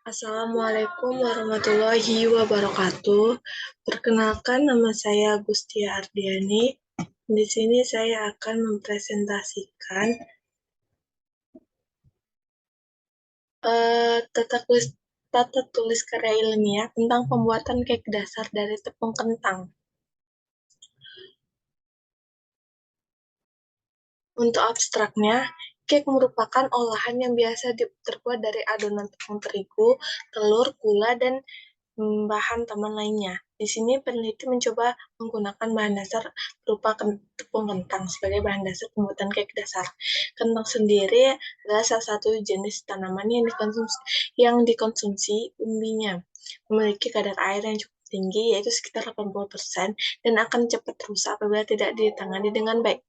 Assalamualaikum warahmatullahi wabarakatuh. Perkenalkan, nama saya Gustia Ardiani. Di sini saya akan mempresentasikan tata tulis karya ilmiah tentang pembuatan cake dasar dari tepung kentang. Untuk abstraknya, cake merupakan olahan yang biasa terbuat dari adonan tepung terigu, telur, gula, dan bahan taman lainnya. Di sini peneliti mencoba menggunakan bahan dasar berupa tepung kentang sebagai bahan dasar pembuatan cake dasar. Kentang sendiri adalah salah satu jenis tanaman yang dikonsumsi umbinya. Memiliki kadar air yang cukup tinggi, yaitu sekitar 80%, dan akan cepat rusak apabila tidak ditangani dengan baik.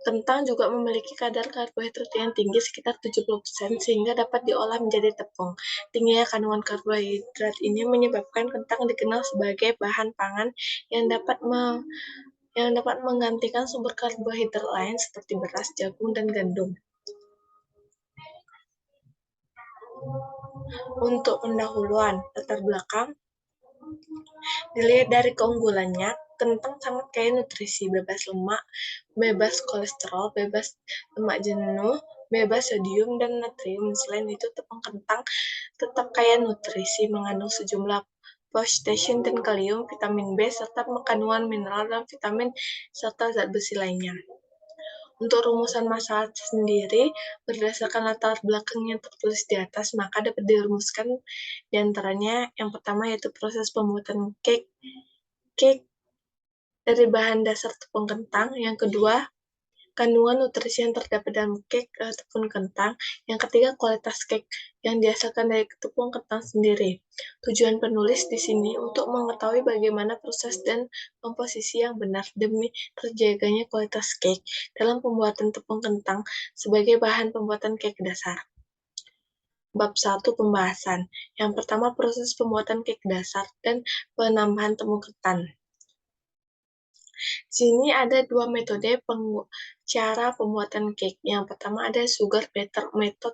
Kentang juga memiliki kadar karbohidrat yang tinggi sekitar 70%, sehingga dapat diolah menjadi tepung. Tingginya kandungan karbohidrat ini menyebabkan kentang dikenal sebagai bahan pangan yang dapat menggantikan sumber karbohidrat lain seperti beras, jagung, dan gandum. Untuk pendahuluan latar belakang, dilihat dari keunggulannya, kentang sangat kaya nutrisi, bebas lemak, bebas kolesterol, bebas lemak jenuh, bebas sodium dan natrium. Selain itu, tepung kentang tetap kaya nutrisi, mengandung sejumlah potassium dan kalium, vitamin B, serta kandungan mineral dan vitamin serta zat besi lainnya. Untuk rumusan masalah sendiri, berdasarkan latar belakang yang tertulis di atas, maka dapat dirumuskan di antaranya yang pertama yaitu proses pembuatan cake dari bahan dasar tepung kentang. Yang kedua, kandungan nutrisi yang terdapat dalam cake tepung kentang. Yang ketiga, kualitas cake yang dihasilkan dari tepung kentang sendiri. Tujuan penulis di sini untuk mengetahui bagaimana proses dan komposisi yang benar demi terjaganya kualitas cake dalam pembuatan tepung kentang sebagai bahan pembuatan cake dasar. Bab 1 pembahasan. Yang pertama, proses pembuatan cake dasar dan penambahan tepung ketan. Sini ada dua metode cara pembuatan cake. Yang pertama ada sugar batter method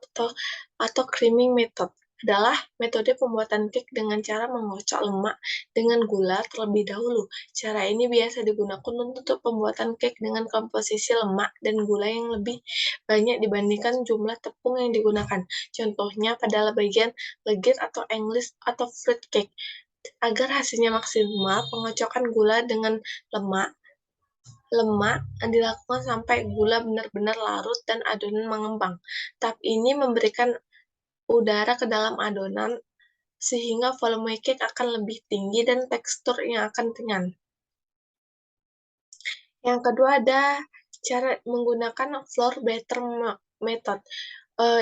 atau creaming method. Adalah metode pembuatan cake dengan cara mengocok lemak dengan gula terlebih dahulu. Cara ini biasa digunakan untuk pembuatan cake dengan komposisi lemak dan gula yang lebih banyak dibandingkan jumlah tepung yang digunakan. Contohnya pada bagian legit atau English atau fruit cake. Agar hasilnya maksimal, pengocokan gula dengan lemak dilakukan sampai gula benar-benar larut dan adonan mengembang. Tahap ini memberikan udara ke dalam adonan sehingga volume cake akan lebih tinggi dan tekstur yang akan ringan. Yang kedua ada cara menggunakan flour batter method.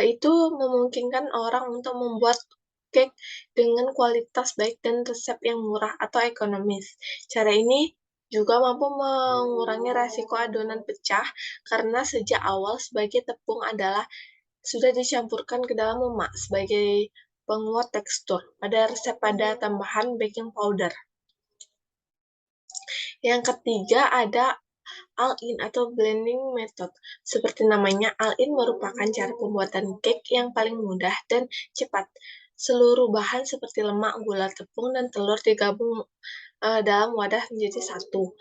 Itu memungkinkan orang untuk membuat cake dengan kualitas baik dan resep yang murah atau ekonomis. Cara ini juga mampu mengurangi resiko adonan pecah karena sejak awal sebagai tepung adalah sudah dicampurkan ke dalam lemak sebagai penguat tekstur. Pada resep pada tambahan baking powder. Yang ketiga ada all-in atau blending method. Seperti namanya, all-in merupakan cara pembuatan cake yang paling mudah dan cepat. Seluruh bahan seperti lemak, gula, tepung, dan telur digabung dalam wadah menjadi satu.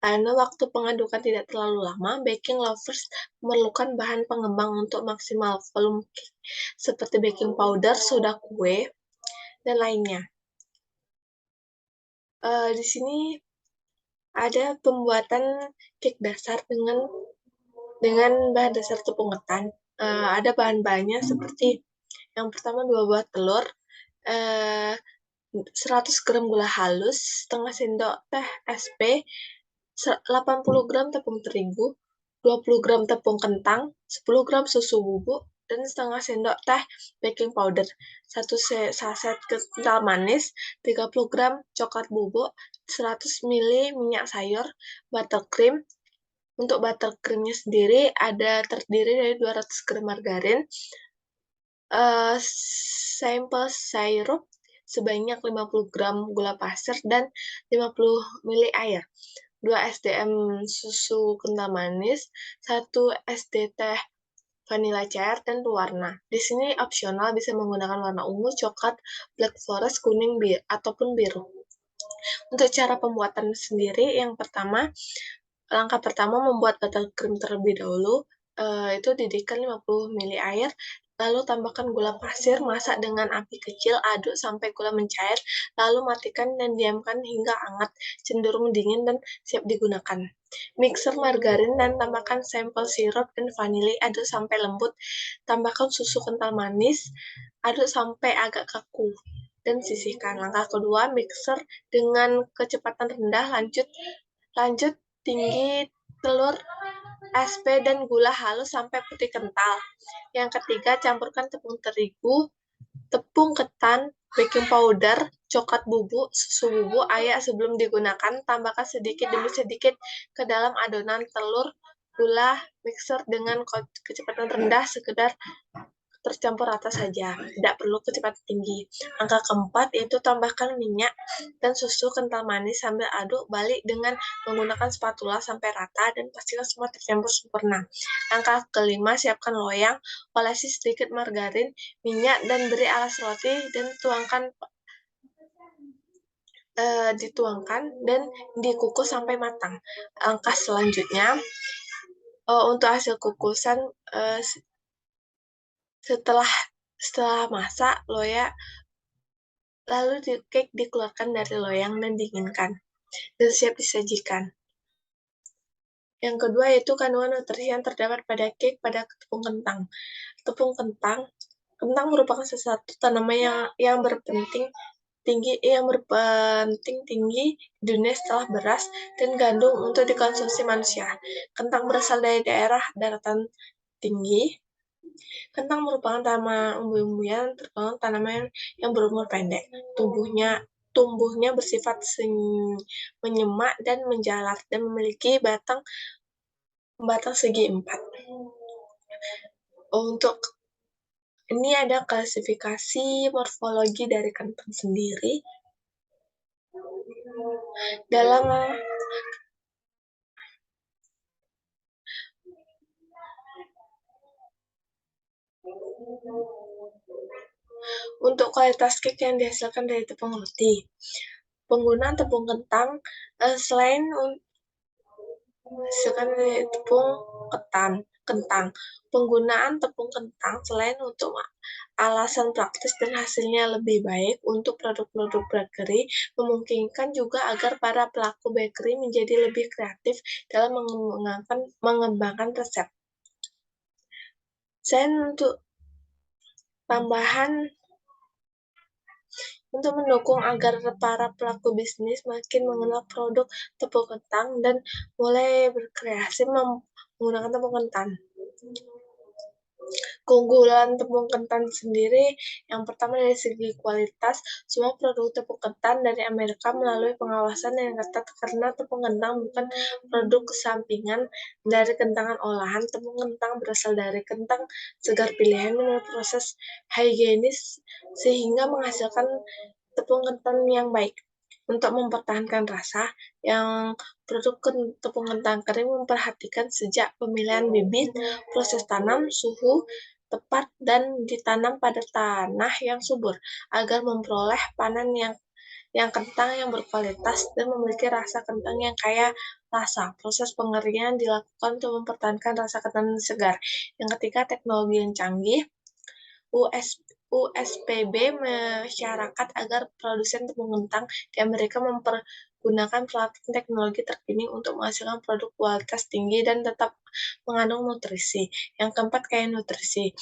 Karena waktu pengadukan tidak terlalu lama, baking lovers memerlukan bahan pengembang untuk maksimal volume cake, seperti baking powder, soda kue, dan lainnya. Di sini ada pembuatan cake dasar dengan bahan dasar tepung ketan. Ada bahan-bahannya seperti yang pertama 2 buah telur, 100 gram gula halus, setengah sendok teh SP, 80 gram tepung terigu, 20 gram tepung kentang, 10 gram susu bubuk, dan setengah sendok teh baking powder, 1 saset kental manis, 30 gram coklat bubuk, 100 ml minyak sayur, buttercream. Untuk buttercreamnya sendiri terdiri dari 200 gram margarin, sampel sirup sebanyak 50 gram gula pasir, dan 50 ml air. 2 SDM susu kental manis, 1 SD teh vanila cair, dan berwarna. Di sini opsional bisa menggunakan warna ungu, coklat, black forest, kuning, ataupun biru. Untuk cara pembuatan sendiri, langkah pertama membuat buttercream terlebih dahulu. Itu didihkan 50 ml air, lalu tambahkan gula pasir, masak dengan api kecil, aduk sampai gula mencair, lalu matikan dan diamkan hingga hangat, cenderung dingin dan siap digunakan. Mixer margarin dan tambahkan sampel sirup dan vanili, aduk sampai lembut, tambahkan susu kental manis, aduk sampai agak kaku, dan sisihkan. Langkah kedua, mixer dengan kecepatan rendah, lanjut tinggi telur, SP, dan gula halus sampai putih kental. Yang ketiga, campurkan tepung terigu, tepung ketan, baking powder, coklat bubuk, susu bubuk, air sebelum digunakan. Tambahkan sedikit demi sedikit ke dalam adonan telur, gula, mixer dengan kecepatan rendah sekedar tercampur rata saja, tidak perlu kecepatan tinggi. Angka keempat yaitu tambahkan minyak dan susu kental manis sambil aduk balik dengan menggunakan spatula sampai rata dan pastikan semua tercampur sempurna. Angka kelima, siapkan loyang, olesi sedikit margarin, minyak, dan beri alas roti dan dituangkan dan dikukus sampai matang. Langkah selanjutnya, untuk hasil kukusan, setelah masak lalu cake dikeluarkan dari loyang dan dinginkan dan siap disajikan. Yang kedua yaitu kandungan nutrisi yang terdapat pada cake pada tepung kentang. Kentang merupakan sesuatu tanaman yang berpenting tinggi di dunia setelah beras dan gandum untuk dikonsumsi manusia. Kentang berasal dari daerah daratan tinggi. Kentang merupakan tanaman umbi-umbian tergolong tanaman yang berumur pendek. Tumbuhnya bersifat menyemak dan menjalar dan memiliki batang segi 4. Untuk ini ada klasifikasi morfologi dari kentang sendiri. Untuk kualitas cake yang dihasilkan dari tepung roti, penggunaan tepung kentang selain dihasilkan dari tepung kentang. Penggunaan tepung kentang selain untuk alasan praktis dan hasilnya lebih baik untuk produk-produk bakery, memungkinkan juga agar para pelaku bakery menjadi lebih kreatif dalam mengembangkan resep. Selain untuk tambahan untuk mendukung agar para pelaku bisnis makin mengenal produk tepung kentang dan mulai berkreasi menggunakan tepung kentang. Keunggulan tepung ketan sendiri, yang pertama dari segi kualitas, semua produk tepung ketan dari Amerika melalui pengawasan yang ketat karena tepung kentang bukan produk sampingan dari kentangan olahan. Tepung kentang berasal dari kentang segar pilihan melalui proses higienis sehingga menghasilkan tepung ketan yang baik. Untuk mempertahankan rasa, yang produk tepung kentang kering memperhatikan sejak pemilihan bibit, proses tanam, suhu tepat, dan ditanam pada tanah yang subur agar memperoleh panen yang kentang yang berkualitas dan memiliki rasa kentang yang kaya rasa. Proses pengeringan dilakukan untuk mempertahankan rasa kentang segar. Yang ketiga, teknologi yang canggih. USPB masyarakat agar produsen tepung kentang di Amerika mempergunakan peralatan teknologi terkini untuk menghasilkan produk kualitas tinggi dan tetap mengandung nutrisi. Yang keempat, kaya nutrisi.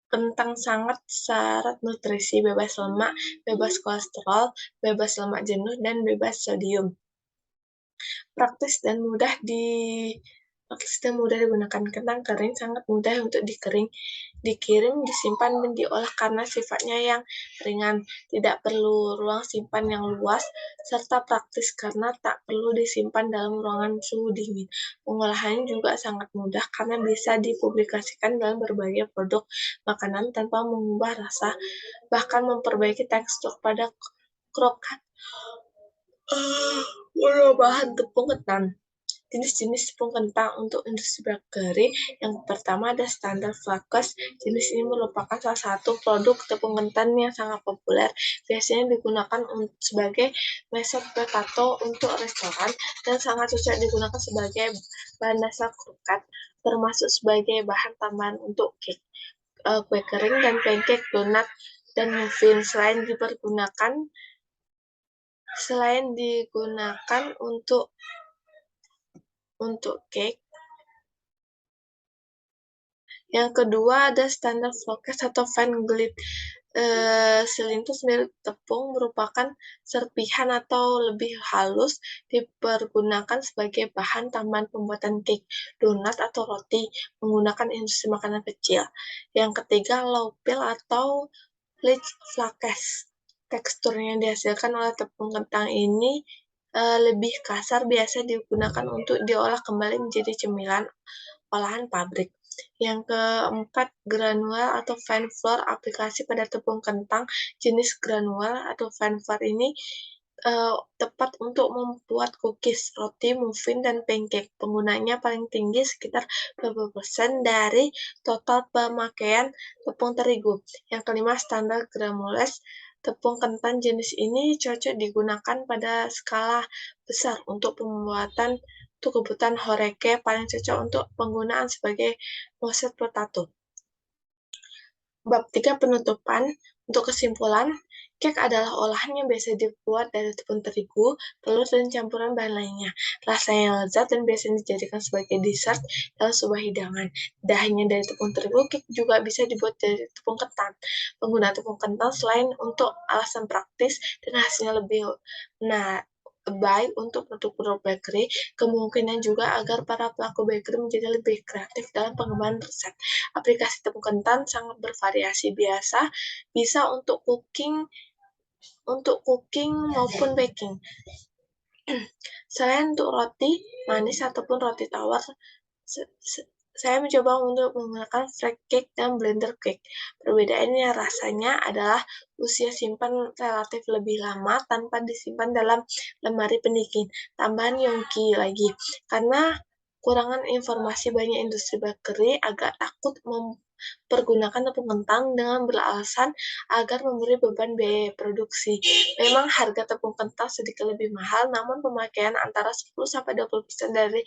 Kentang sangat syarat nutrisi, bebas lemak, bebas kolesterol, bebas lemak jenuh, dan bebas sodium. Praktis dan mudah digunakan. Kentang kering sangat mudah untuk dikirim, disimpan, dan diolah karena sifatnya yang ringan, tidak perlu ruang simpan yang luas, serta praktis karena tak perlu disimpan dalam ruangan suhu dingin. Pengolahannya juga sangat mudah karena bisa dipublikasikan dalam berbagai produk makanan tanpa mengubah rasa, bahkan memperbaiki tekstur pada kroket berbahan tepung ketan. Jenis-jenis tepung kentang untuk industri bakery, yang pertama ada standar Flakes. Jenis ini merupakan salah satu produk tepung kentang yang sangat populer. Biasanya digunakan sebagai method potato untuk restoran dan sangat cocok digunakan sebagai bahan dasar kroket, termasuk sebagai bahan tambahan untuk cake, kue kering, dan pancake, donat, dan muffin. Selain digunakan untuk cake, yang kedua ada standar Flokes atau fine glit. Selintus mirip tepung merupakan serpihan atau lebih halus, dipergunakan sebagai bahan tambahan pembuatan cake, donat, atau roti menggunakan industri makanan kecil. Yang ketiga, low pill atau rich flakes. Teksturnya yang dihasilkan oleh tepung kentang ini lebih kasar, biasa digunakan untuk diolah kembali menjadi cemilan olahan pabrik. Yang keempat, granul atau fine flour. Aplikasi pada tepung kentang jenis granul atau fine flour ini tepat untuk membuat cookies, roti, muffin, dan pancake. Penggunanya paling tinggi sekitar 20% dari total pemakaian tepung terigu. Yang kelima, standar granules. Tepung kentang jenis ini cocok digunakan pada skala besar untuk kebutuhan horeke, paling cocok untuk penggunaan sebagai mashed potato. Bab 3, penutupan. Untuk kesimpulan, cake adalah olahan yang biasa dibuat dari tepung terigu, telur, dan campuran bahan lainnya. Rasanya lezat dan biasanya dijadikan sebagai dessert dalam sebuah hidangan. Tidak hanya dari tepung terigu, cake juga bisa dibuat dari tepung ketan. Penggunaan tepung kental selain untuk alasan praktis dan hasilnya lebih baik untuk produk-produk bakery, kemungkinan juga agar para pelaku bakery menjadi lebih kreatif dalam pengembangan resep. Aplikasi tepung kental sangat bervariasi, bisa untuk cooking maupun baking. Selain untuk roti manis ataupun roti tawar, saya mencoba untuk menggunakan flat cake dan blender cake. Perbedaannya rasanya adalah usia simpan relatif lebih lama tanpa disimpan dalam lemari pendingin. Tambahan Yongki lagi, karena kurangan informasi, banyak industri bakery agak takut mempergunakan tepung kentang dengan beralasan agar memberi beban biaya produksi. Memang harga tepung kentang sedikit lebih mahal, namun pemakaian antara 10-20% dari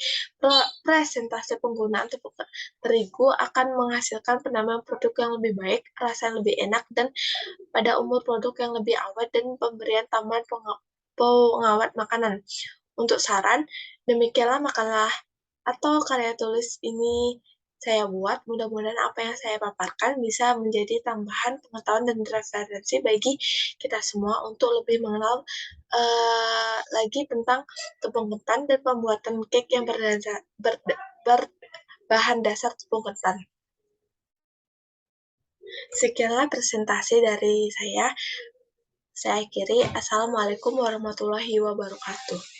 presentase penggunaan tepung terigu akan menghasilkan penambahan produk yang lebih baik, rasa yang lebih enak, dan pada umur produk yang lebih awet, dan pemberian tambahan pengawet makanan. Untuk saran, demikianlah makalah atau karya tulis ini saya buat. Mudah-mudahan apa yang saya paparkan bisa menjadi tambahan pengetahuan dan referensi bagi kita semua untuk lebih mengenal lagi tentang tepung ketan dan pembuatan cake yang berbahan dasar tepung ketan. Sekianlah presentasi dari saya. Saya akhiri. Assalamualaikum warahmatullahi wabarakatuh.